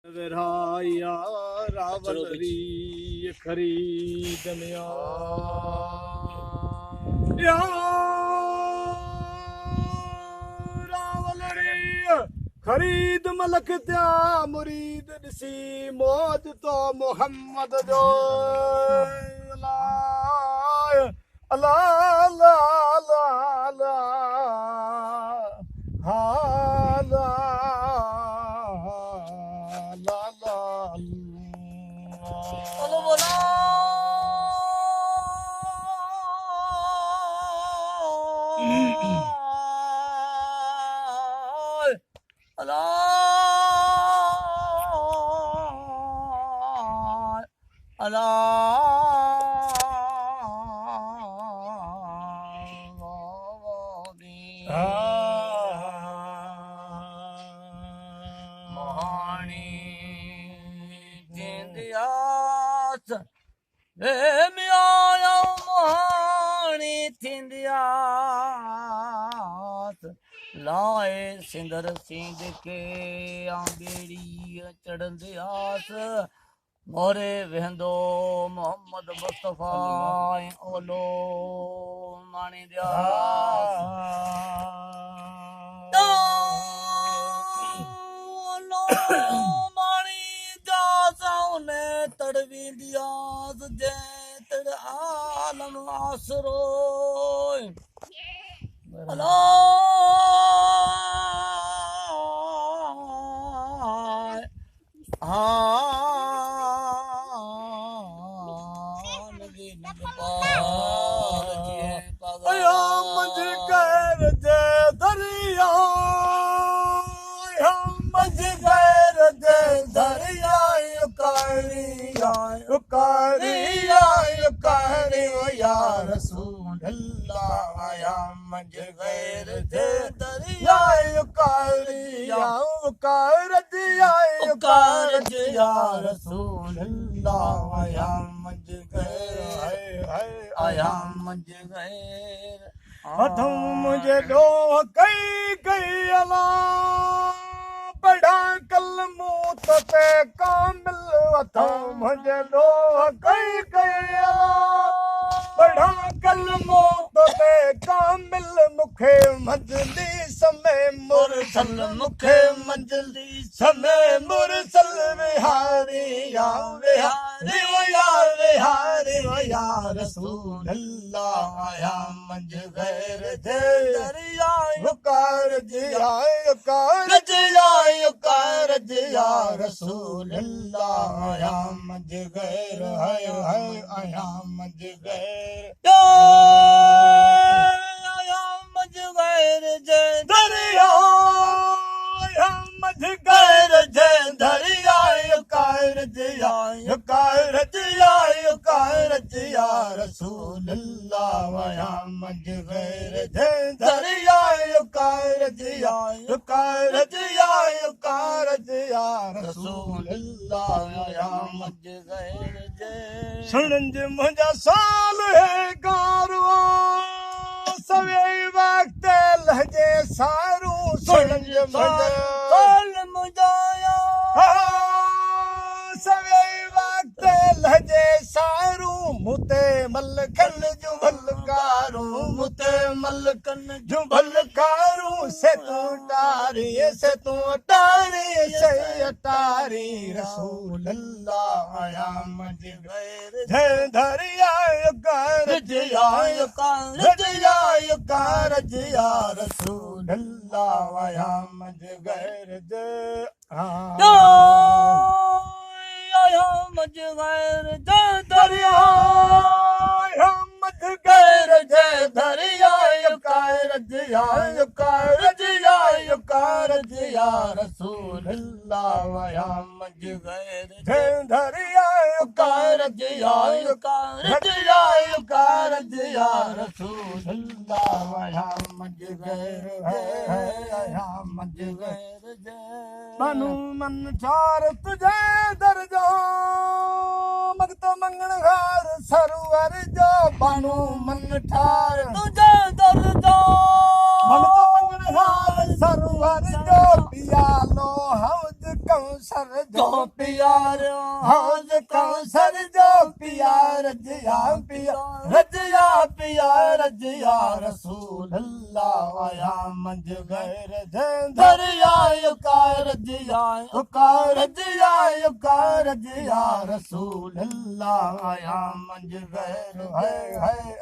विराया रावलरी खरीद में या रावलरी खरीद मलक त्या मुरीद ॾिसी मौज तो मोहम्मद जो अल्लाह अल्लाह लाए सिंदर सिंध के आंबेड़ी चढ़ंदे आस मोरे वेंदो मोहम्मद मुस्तफा ओलो मानी दिया ओलो मानी दास उन्हें तड़वी दियास जे तड़ आलम आसरो मुझे दो कई कई अला बड़ा कलमू ते कामिल मुझे दो कई कई अला बड़ा कलमू ते कामिल मुखे मंजली समय मुरसल मुखे मंजली समय मुरसल विहारी या विहारी वो या रसूल अल्लाह या मंज गैर दे दरिया कार जिया रसूल अल्लाह या मंज गैर है या मंज गैर या मंज गैर जे दरिया या मंज गैर जे दरिया कार जिया रसूल अल्लाह या मंज गैर जे दरिया कार जिया रसूल अल्लाह या मंज गैर जे सुनंज मुंहिंजा साल है कारवा सवे वक्त लहजे सारू सुनंज साल मुंहिंजा सवे वक्त लहजे सारू मुते मलकन जो भलकारू से तू टारी रसूल अल्लाह या मंज गैर धरिया कार जिया रसूल अल्लाह या मंज गैर मंज गैर दरिया मंज गैर दरिया कार जिया रसूल अल्लाह या मंज गैर दरिया कार जिया रसूल अल्लाह या मंज गैर है या मंज गैर मनु मन चार तुझे दर्जो मगतो मंगण घार सरवर जो बानू मन ठार तुझे दर्जो मगतो मंगण घार सरवर जो पिया लो हौज कौसर जो प्यारो हौज कौसर जो पिया रजिया पिया रजिया रसूल अल्लाह आया मंझ गैर दरिया रजिया रसूल अल्लाह आया मंझ गैर है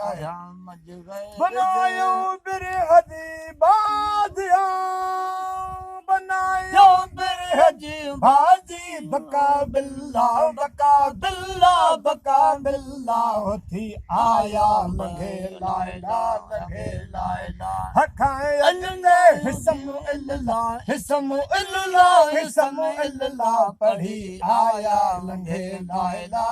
आया मंझ गैर बनायो बिरह दी बादिया बनायो बिरह जी भाजी बका बिल्ला होती आया लगे लायला हखाए अल्लाह हिस्म इल्ला पढ़ी आया लंघे लायला